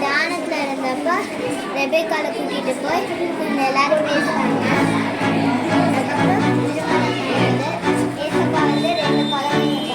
தியானத்தில் இருந்தப்போ ரெபேக்கால கூட்டிகிட்டு போய் எல்லாரும் பேசுகிறாங்க. அதுக்கப்புறம் ஏசப்பா வந்து 2 குழந்தைங்க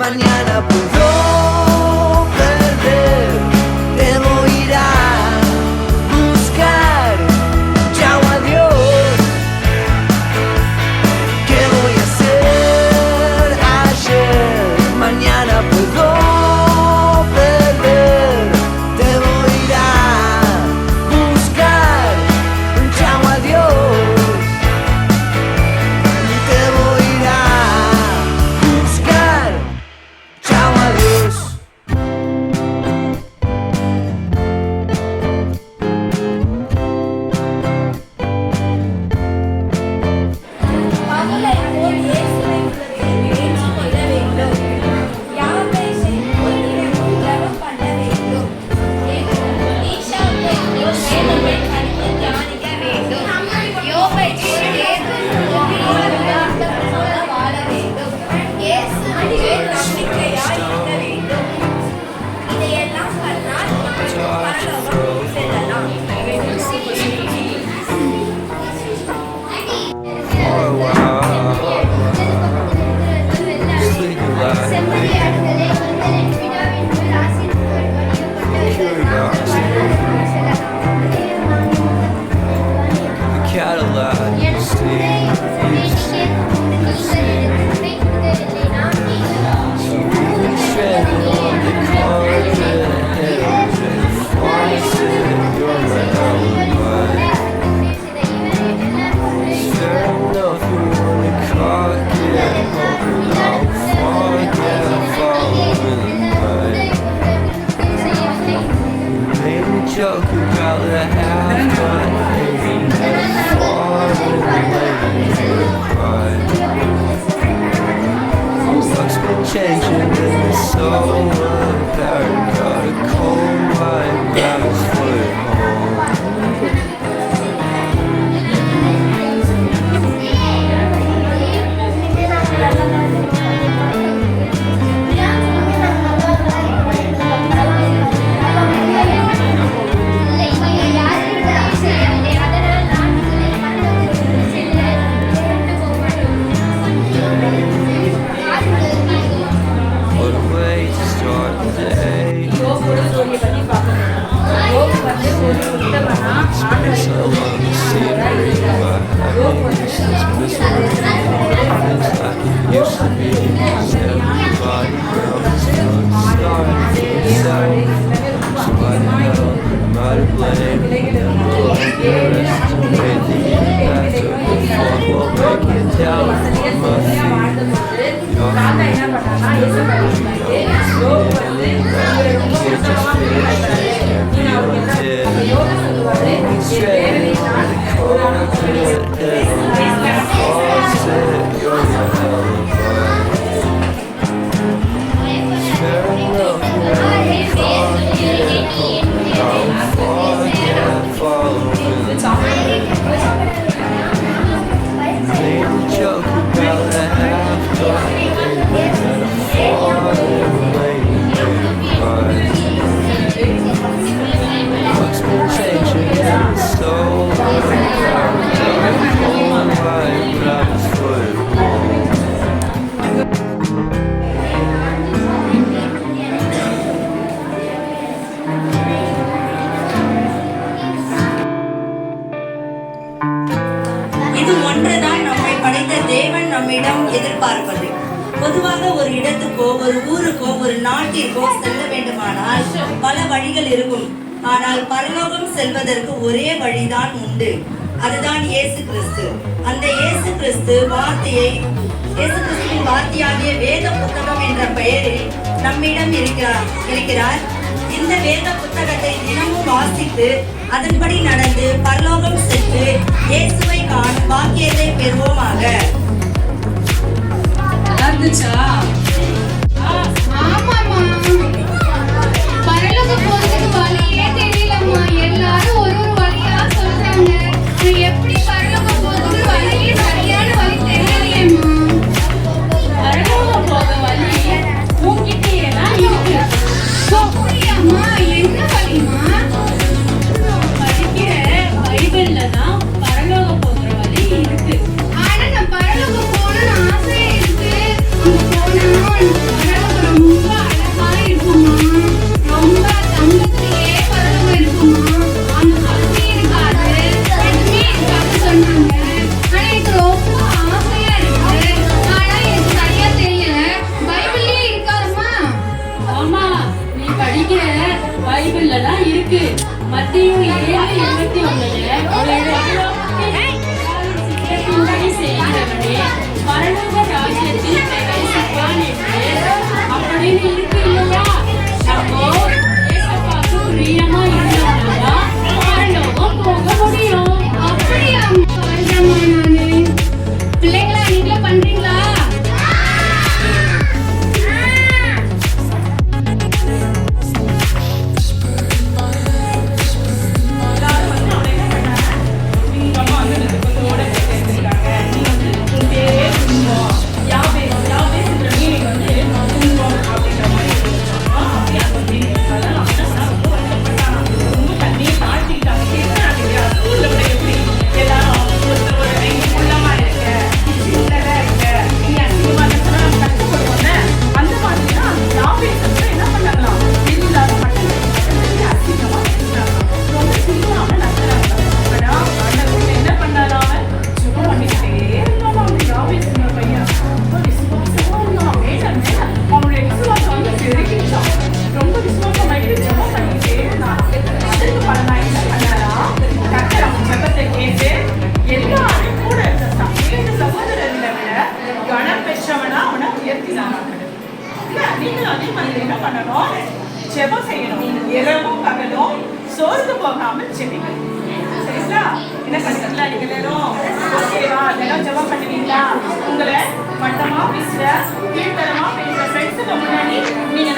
mañana puedo perder, debo ir a buscar, chao adiós, got a cold white rabbit's foot home. What a way to start the day. Space I love the scenery, but happiness is misery. It's like it used to be, 'cause everybody else is starting inside. So why the hell am I to blame? Underestimate the impact of the fall while breaking down on my feet. Joke about a half-done and a falling lady. What's been changing in the soul? இது ஒன்றுதான் நம்மை படைத்த தேவன் நம்மிடம் எதிர்பார்ப்பது. பொதுவாக ஒரு இடத்துக்கோ ஒரு ஊருக்கோ ஒரு நாட்டிற்கோ செல்ல வேண்டுமானால் பல வழிகள் இருக்கும். ஆனால் பரலோகம் செல்வதற்கு ஒரே வழிதான் உண்டு. அதுதான் இயேசு கிறிஸ்து. அந்த இயேசு கிறிஸ்துவின் வார்த்தையாகிய வேத புத்தகம் என்ற பெயரில் நம்மிடம் இருக்கிறார். இந்த வேத புத்தகத்தை தினமும் வாசித்து அதன்படி நடந்து பரலோகம் சென்று இயேசுவை காணும் பாக்கியத்தை பெறுவோமாக. பரலோகம் போறதுக்கு வழியே தெரியலம்மா. எல்லாரும் ஒரு ஒரு வழியா சொல்றாங்க. எப்படி பரலோகம் போறதுக்கு வழியே சரியான வழி தெரியலையேம்மா. பரலோகம் போக வழி உன்கிட்டயே தான் இருக்கு. அப்படியாம்மா? என்ன வழிமா? படிக்கிற பைபிள்ல தான் பரலோகம் போகிற வழி இருக்கு. ஆனா நான் பரலோகம் போகணும்னு ஆசையா இருக்கு. பரலோகம் ரொம்ப அழகா இருக்குமா. ரொம்ப தங்கத்திலேயே பரலோகம் இருக்குமா. அந்த பசி இருக்காது, எதுவுமே இருக்காது சொன்னாங்க. ஆனா எனக்கு ரொம்ப ஆசையா இருக்கு. ஆனா எனக்கு சரியா தெரியல. பைபிள்லயே இருக்காதுமா. ஆமா, நீ படிக்கிற பைபிள்ல தான் இருக்கு. மத்தேயு 7:21 செய்கிறவனே பரலோக ராஜ்யத்தில் பிரவேசிப்பான் என்று அப்படின்னு இருக்கு இல்லையா? அப்போ ஏசப்பாவுக்கு பிரியமா இருந்தவங்க பரலோகம் போக முடியும். அப்படியா? சொல்றேம்மா நானு. பிள்ளைங்களா நீங்களே பண்றீங்களா? ஜெபம் செய்யணும். இரவும் பகலும் சோர்ந்து போகாமல் ஜெபிக்கணும். சரிங்களா? என்ன பண்ணுறீங்களா நீங்க எல்லாரும்? ஓகேவா? அதெல்லாம் ஜெபம் பண்ணுவீங்களா? உங்களை மட்டமா பேசுற கீழ்த்தரமா பேசுற ஃப்ரெண்ட்ஸுக்கு முன்னாடி நீங்க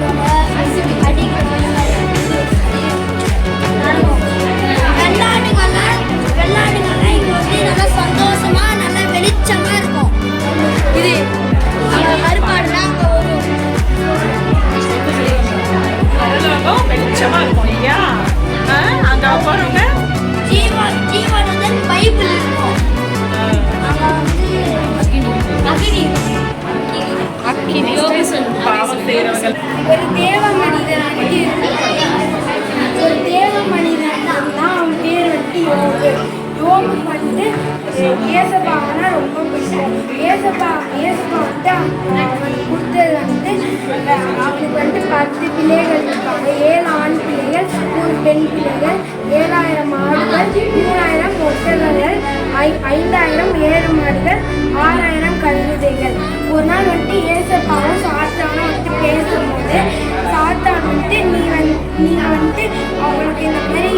விளையாடுவாங்க அடிக்கிறவங்க வெள்ளாடுங்கள்லாம் இங்கே வந்து நல்லா சந்தோஷமா நல்லா வெளிச்சமா இருக்கும். இது அங்கே கருப்பாடுலாம் அங்கே வரும். பரலோகம் வெளிச்சமா இருக்கும் இல்லையா? அங்க போறவங்க ஜீவன் வந்து பைபிள் இருக்கும். அங்கே வந்து அக்னி பாவம் செய்யறவங்க. ஒரு தேவ மனிதன் தான் அவன் பேர் வந்து யோபு. யோபுக்கு வந்து ஏசப்பாவனா ரொம்ப பிடிக்கும். ஏசப்பா வந்து அவன் கொடுத்தது வந்து அவனுக்கு வந்து 10 பிள்ளைகள் இருப்பாங்க. 7 ஆண் பிள்ளைகள் 3 பெண் பிள்ளைகள், 7000 மாடுகள், 3000 ஒட்டகங்கள், 5000 ஏறு மாடுகள், 6000 கழுதைகள். ஒரு நாள் வந்துட்டு ஏசப்பாவும் சாத்தானும் வந்துட்டு பேசும்போது சாத்தான் வந்துட்டு நீ வந்துட்டு அவங்களுக்கு இந்த மாதிரி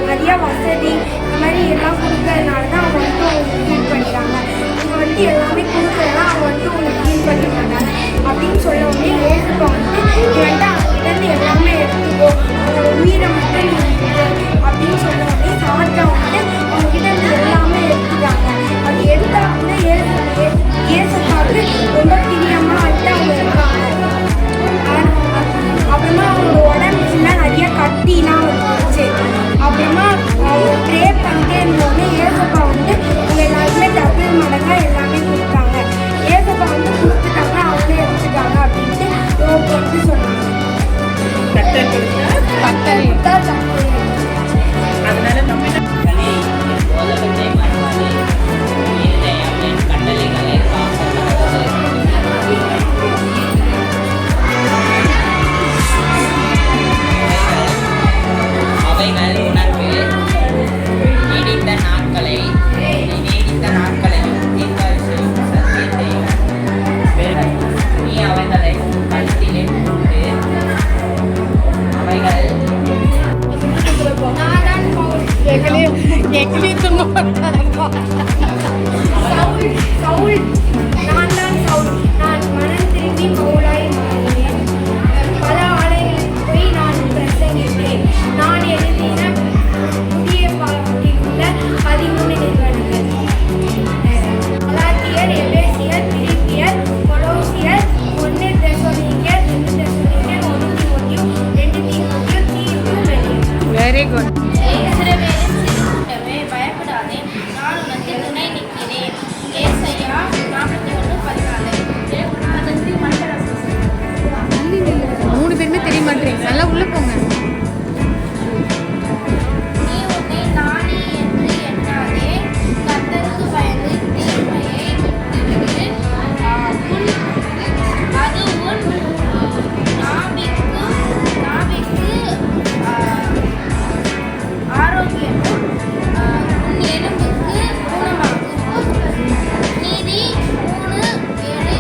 நிறைய வசதி இந்த மாதிரி எல்லாம் கொடுக்கறதுனால தான் அவங்க வந்துட்டு உங்களுக்கு ஃபீல் பண்ணிடுறாங்க. நீங்கள் வந்துட்டு எல்லாமே கொடுக்குறதுலாம் அவங்க வந்துட்டு உங்களுக்கு ஃபீல் பண்ண மாட்டாங்க அப்படின்னு சொல்ல உடனே ஏசப்பா வந்துட்டு நீ வந்துட்டு அவங்ககிட்ட எல்லாமே எடுத்துக்கோ, அவங்களோட உயிரை மட்டும் நீ அப்படின்னு சொல்ல உடனே சாத்தான் வந்துட்டு அவங்ககிட்ட இருந்து எல்லாமே எடுத்துட்டாங்க. அது எடுத்தா வந்து ஏசப்பாவுக்கு ரொம்ப பிரியமாக வந்துட்டு அவங்க இருக்காங்க. அப்புறமா அவங்களோட உடம்புல நிறைய கட்டிலாம் வந்துச்சு. அப்புறமா அவங்க ப்ரே பண்ணிட்டே இருந்தோடனே ஏசப்பா வந்து அவங்க எல்லாருக்குமே டபுள் மடங்காக எல்லாமே கொடுத்தாங்க. ஏசப்பா வந்து கொடுத்துட்டாங்க, அவங்களே எடுத்துட்டாங்க அப்படின்ட்டு யோபு வந்து சொன்னாங்க. கர்த்தர் கொடுத்தா அதனால நம்ம உலகத்தை மறவாதே, இருதயம் என் கட்டளைகளை காப்பாற்றாது. அவைகள் உனக்கு நீடித்த நாட்களையும் தீர்க்காயுசையும் சத்தியத்தையும் பெறும். நீ அவைகளை கழுத்திலே கொண்டு அவைகள் நான் மனம் திரும்பி பவுலாய் மாறினேன். பல ஆலயங்களுக்கு போய் நான் பிரசங்கித்தேன். நான் எழுதின புதிய பாட்டில் உள்ள 13 நிறுவனங்கள்: கலாத்தியர், எபேசியர், பிலிப்பியர், கொலோசியர், 1 தெசலோனிக்கேயர், 2 தெசலோனிக்கேயர், 1 தீமோத்தேயு, 2 தீமோத்தேயு, தீத்து, வெளியே. Very good. பயப்படாதே, நான் உனக்கு துணை நிற்கிறேன். ஏசாயா 41:14. 3 பேருமே தெரிய மாட்டேங்க. நல்லா உள்ள போங்க. நீ உன்னை நானே என்று எண்ணாதே, கர்த்தருக்கு பயந்து தீமையை விட்டுவிடு. அது உன் நாபிக்கு ஆரோக்கியமும் உன் எலும்புக்கு ஊனமாகும். நீதி 3:7-6-7.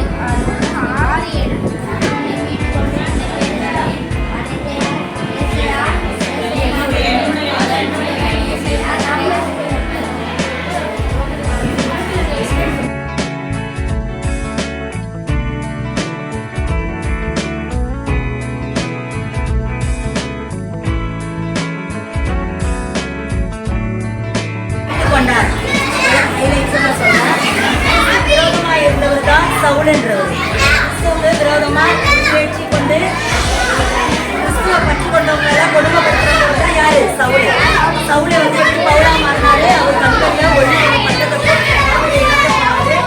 கொண்டார். விரோதமாக இருந்தவர் தான் சவுல் என்றவர். கிறிஸ்துவுக்கு விரோதமாக முயற்சி கொண்டு கிறிஸ்துவை பற்றி கொண்டவங்க எல்லாம் கொடுமைப்படுத்துறவங்க தான் யாரு? சவுல். சவுலை வந்து எப்படி பவுலா மாறினாரு? அவர் கண்களில் ஒளி பட்டத்தை போட்டு இழந்து போனாரு.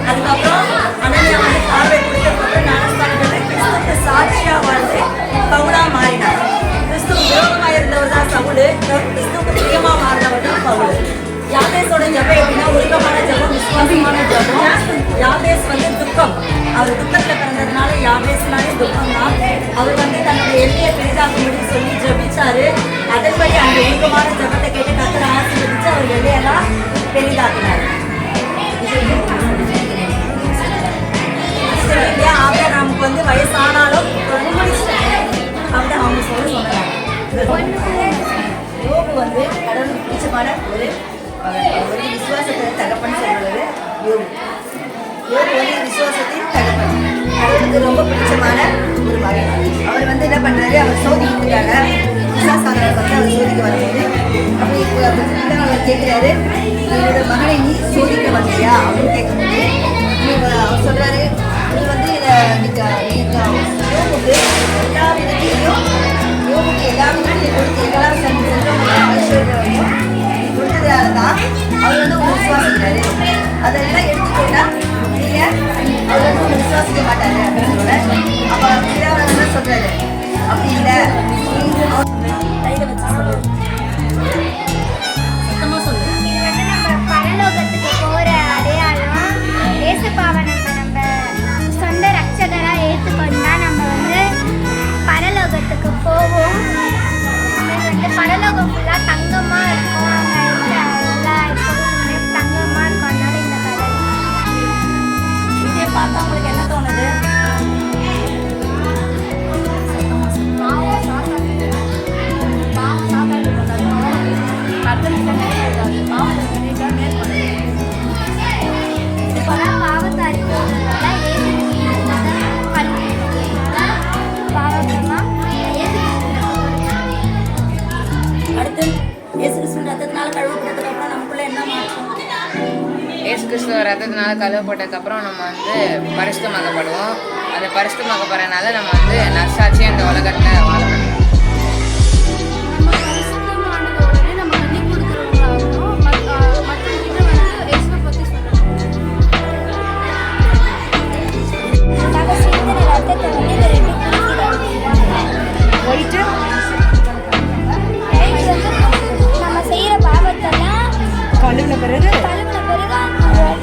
அதுக்கப்புறம் அனன்யா வந்து பார்வை கொடுத்ததுக்கப்புறம் ஞானஸ்தானத்தில் கிறிஸ்துவுக்கு சாட்சியா வாழ்ந்து பவுலா மாறினார். கிறிஸ்துவுக்கு விரோதமாக இருந்தவர் தான் சவுல். கிறிஸ்துவுக்கு பிரியமா மாறினவர் தான் பவுல். யாபேஸோட ஜெபம் எப்படின்னா உருக்கமான ஜெபம், விசுவாசமான ஜெபம். யாபேஸ் வந்து துக்கம். அவர் துக்கத்தில் பிறந்ததுனால யாபேஸ்னாலே துக்கம் தான். அவர் வந்து தன்னுடைய எல்லையை பெரிதாக்கும்படி சொல்லி ஜெபிச்சாரு. அதன்படி அந்த உருக்கமான ஜெபத்தை கேட்டு கர்த்தர் ஆசீர்வதிச்சு அவர் எல்லையெல்லாம் பெரிதாக்கினார். ஆபிரகாமுக்கு வந்து வயசானாலும் அப்படி அவங்க சொன்னாங்க. யோபு வந்து கடவுளுக்கு பிடிச்சமான ஒரு விசுவாசத்தை தகப்பன்னு சொல்றது யோபு. யோபு வந்து விசுவாசத்தின் தகப்பன். கடவுளுக்கு ரொம்ப பிடிச்சமான ஒரு மகன். அவர் வந்து பண்ணுறாரு, அவர் சோதிக்கிறதுக்காக விசாசாதனை வந்து அவர் சோதிக்க வரும்போது அப்படி அவர் கேட்குறாரு, என்னோட மகனை நீ சோதிக்க வந்தியா அப்படின்னு கேட்கும்போது அவர் சொல்கிறாரு, நீ வந்து யோகுக்கு எல்லா விதத்திலையும் யோகுக்கு எல்லா விதத்திலையும் கொடுத்து எல்லா செல்வம் ஐஸ்வர்யம் கொடுத்ததால தான் அவர் வந்து உங்களை விசுவாசிக்கிறாரு. அதெல்லாம் எடுத்துக்கொண்டா நீங்கள் அவர் வந்து உங்களை விசுவாசிக்க மாட்டாரு அப்படின்னு சொல்ல, அப்போ பிதாவானவர் என்ன சொல்கிறாரு, அப்படி இல்லை கையில் வச்சு சொல்லுவார். பரலோகத்துக்கு போற அடையாளம் ஏசப்பாவை நம்ம சொந்த ரட்சகரா ஏற்றுக்கொண்டா நம்ம வந்து பரலோகத்துக்கு போவோம். வந்து பரலோகம் ஃபுல்லா தங்கமா இருக்கும். அங்க எல்லா எப்பவும் தங்கமா இருக்கும். அதனால இந்த கதை இதை பார்த்தா உங்களுக்கு என்ன தோணுது? அடுத்து இயேசு கிறிஸ்துவின் ரத்தத்தினால கழுவப்பட்டதுக்கு அப்புறம் நமக்குள்ள என்ன மாற்றம்? இயேசு கிறிஸ்துவ ரத்தத்தினால கழுவப்பட்டதுக்கப்புறம் நம்ம வந்து பரிசுத்தமாக்கப்படுவோம். அது பரிசுத்தமாக்கப்படுறதுனால நம்ம வந்து நற்சாட்சியை இந்த உலகத்தில் வாழ முடியும். நம்ம செய்யற பாவத்தெல்லாம் கழுவுன பிறகு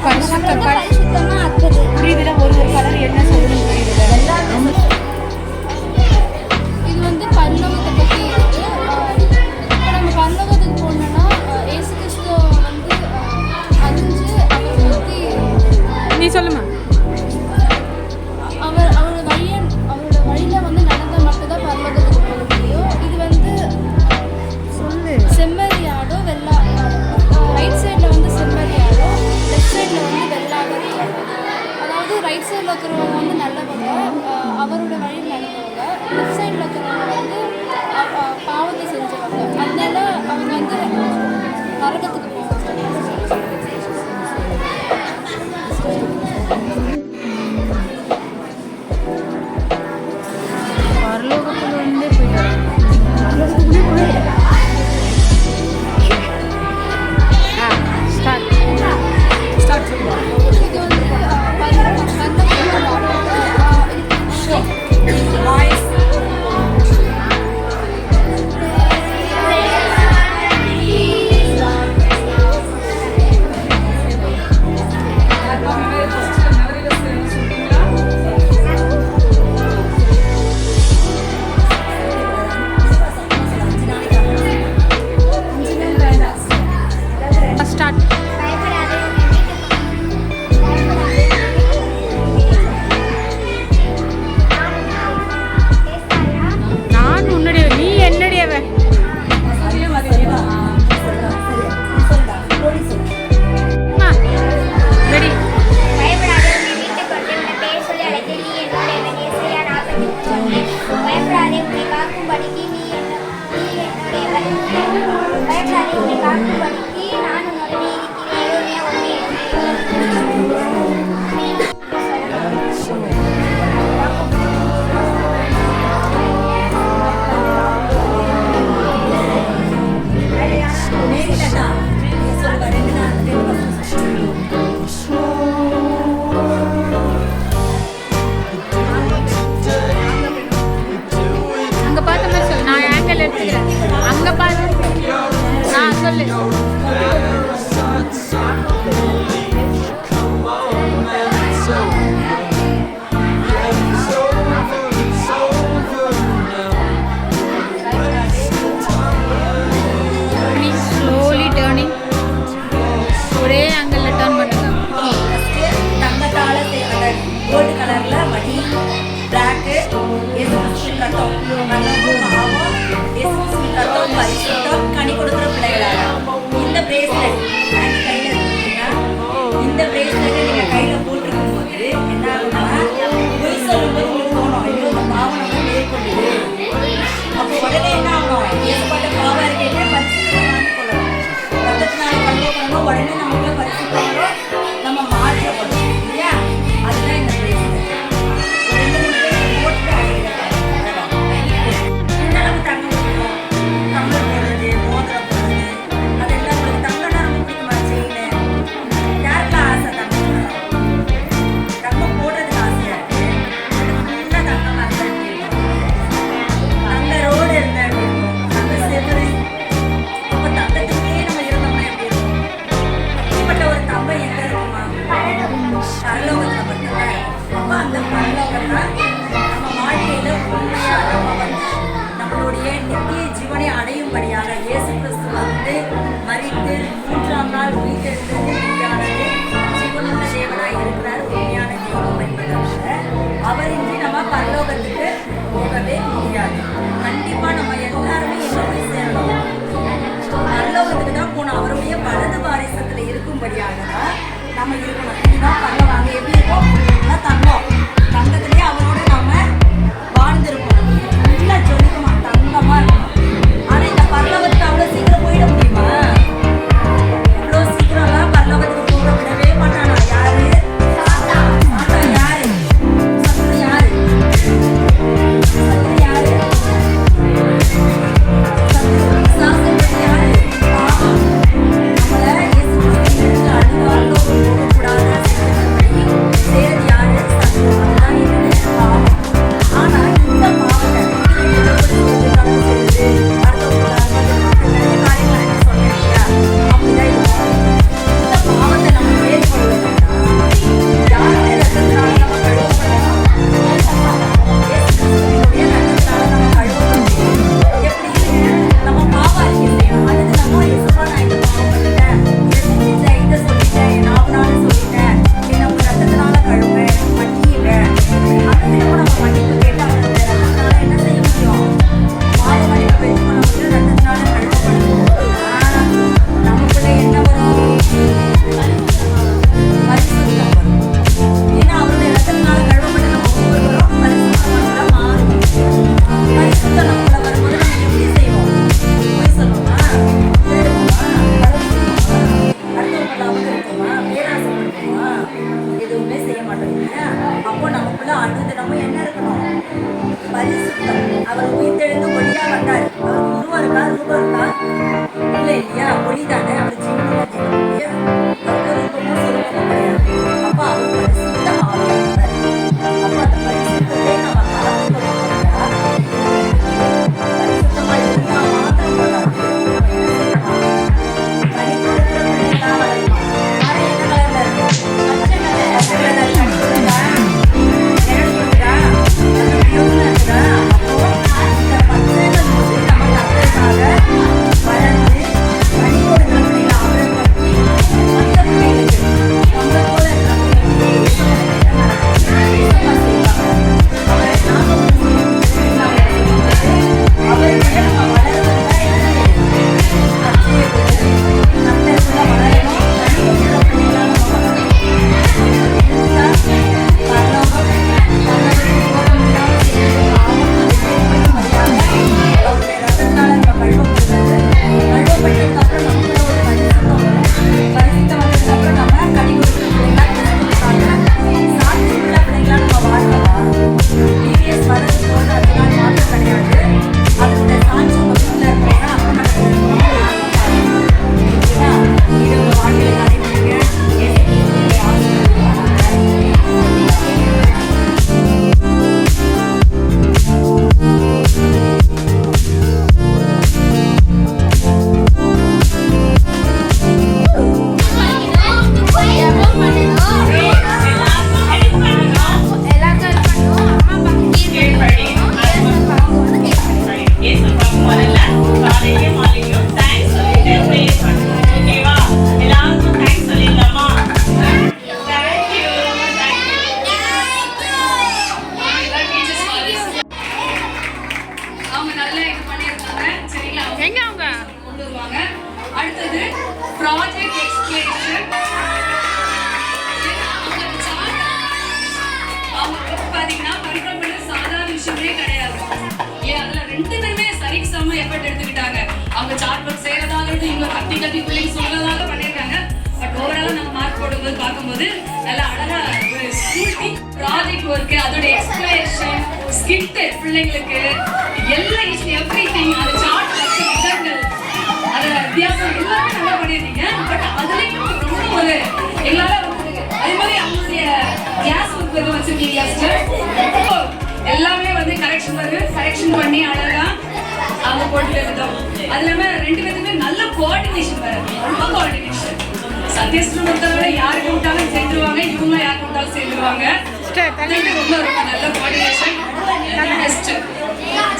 பரிசுத்தமா ஆக்குது. புரியுதுல, ஒரு கலர் என்ன சொல்லணும் புரியுதுல. இது வந்து பரலோகத்தை பற்றி இருக்கு. இப்போ நம்ம பரலோகத்துக்கு போனோம்னா ஏசு கிறிஸ்து வந்து அழிஞ்சு அவரை பற்றி நீ சொல்லுமா. அவரோட வழியில் வந்து நடந்தால் மட்டும்தான் பரலோகத்துக்கு போக முடியும். இது வந்து செம்மறியாடோ ரைட் சைடில் வந்து செம்மறியாடோ, லெஃப்ட் சைடில் வந்து வெள்ளாகரி. அதாவது ரைட் சைடில் இருக்கிறவங்க வந்து நல்லவங்க, அவரோட வழியில் நடந்தவங்க. லெஃப்ட் சைடில் இருக்கிறவங்க வந்து பாவத்தை செஞ்சவங்க. அதனால அவங்க வந்து நரகத்துக்கு போவாங்க. பரலோகத்தில் வந்து போயிட்டாங்க. கோல்டு கலர்ல மடி பிளாக்கு ரத்தம் பாவம் ரத்தம் பரிசுத்தம் கனி கொடுக்குற பிள்ளைகளாக இந்த பிரேஸ்லெட் கையில இருக்கீங்கன்னா இந்த பிரேஸ்லெட்டை நீங்க கையில போட்டிருக்கும் போது என்ன ஆகுதுன்னா பொய் சொல்லும்போது உங்களுக்கு தோணும் ஐயோ இந்த பாவம் நம்ம மேற்கொள்ளுது முடியாது. கண்டிப்பா நம்ம எல்லாருமே எங்க போய் சேரணும், பரலோகத்துக்கு தான் போகணும். அவருடைய வலது பாரிசத்துல இருக்கும்படியாக தான் நம்ம இருக்கணும். இதுதான் பரலோகம். அங்க எப்படி இருக்கும்? தங்கம், தங்கத்திலேயே அவரோட நாம வாழ்ந்திருக்கோம். நல்லா சொல்லிக்குமா, தங்கமா இருக்கணும். ஆனா இந்த பரலோகத்துக்கு அவ்வளவு சீக்கிரம் போயிட முடியுமா? இவ்வளவு சீக்கிரம்லாம் பரலோகத்துக்கு போக விடவே மாட்டானா? யாரு? சாத்தான். யாரு? சத்துரு யாரு? சத்துரு யாரு? சாஸ்திரம் யாரு? பாவம். நம்மள இயேசு கிறிஸ்துவின் அழுதாலும் போகக்கூடாது செய்யறது யாரு? சத்துரு. அதுதான் என்னது? பாவம். ஆனா இந்த பாவத்தை அவர் உயிர்த்தெழுந்து ஒளியா வந்தார். அவர் உருவம் இருக்கா? ரூபம் இருக்கா? இல்லை இல்லையா? ஒளி தானே. அவர் ஜீவனுடைய அவருக்கு ரூபமும் சுரூபமும் கிடையாது. அப்ப அவர் பரிசுத்த ஆவியானவர். அப்ப அந்த பரிசுத்தத்தை நம்ம காத்துக்கொள்ளா பரிசுத்தமா இருந்தா மாத்திரம் போதாது. கனி கொடுக்கிற பிள்ளைங்களா வளருமா? ஆனா என்ன கலர்ல இருக்கு? பச்சை கலர்ல கனி கொடுக்குதா? நிழல் கொடுக்குதா? யோசனை இருக்குதா? வளர்ந்து கனி கொடுக்கிற பிள்ளைகளை ஆதரப்படுத்தி மற்ற பிள்ளைகளுக்கு நம்மளை போல அடுத்தது ப்ராஜெக்ட் எக்ஸ்பிளேஷன். அவங்க பாத்தீங்கன்னா படிக்கிறது சாதாரண விஷயமே கிடையாது. ஏன் அதுல 2 பேருமே சரிக்கு சம எஃபர்ட் எடுத்துக்கிட்டாங்க. அவங்க சார்ட் ஒர்க் செய்யறதால இவங்க கத்தி பிள்ளைங்க சொல்றதால பண்ணிருக்காங்க. பட் ஓவராலா நம்ம மார்க் போடும்போது பார்க்கும்போது நல்லா அழகா ஒரு ஸ்கூல் ப்ராஜெக்ட் ஒர்க், அதோட எக்ஸ்பிளேஷன், ஸ்கிட் பிள்ளைங்களுக்கு எல்லாம் எவ்ரிதிங், அது சார்ட் ஒர்க், விதங்கள், அதோட வித்தியாசம் எல்லாமே நல்லா பண்ணிருக்கீங்க. பட் அதுலயும் ரொம்ப ஒரு எங்களால அதே மாதிரி அவங்களுடைய கிளாஸ் ஒர்க் வச்சிருக்கீங்க. எல்லாமே வந்து கரெக்ஷன் பண்ணி அழகா அவங்க போட்டு எழுதும். அது இல்லாம 2 பேருமே நல்ல கோஆர்டினேஷன் வேற, ரொம்ப கோஆர்டினேஷன். சந்தேஷம் பொறுத்தவரை யாருக்கு விட்டாலும் சேர்ந்துருவாங்க, இவங்க யாருக்கு விட்டாலும் சேர்ந்துருவாங்க. ரொம்ப ரொம்ப நல்ல கோஆர்டினேஷன்.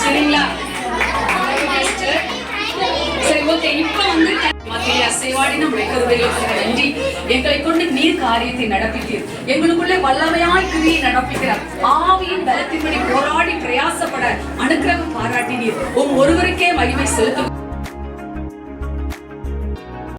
சரிங்களா? சரி, ஓகே. இப்போ வந்து மத்தியிலே அசைவாடி நம்முடைய கருவைகளுக்கு நன்றி. எங்களை கொண்டு நீர் காரியத்தை நடப்பித்தீர். எங்களுக்குள்ளே வல்லமையாய் கிரியை நடப்பிக்கிறார். ஆவியின் பலத்தின்படி போராடி பிரயாசப்பட அனுக்கிரகம் பாராட்டினீர். ஒருவருக்கே மகிமை செலுத்தும்.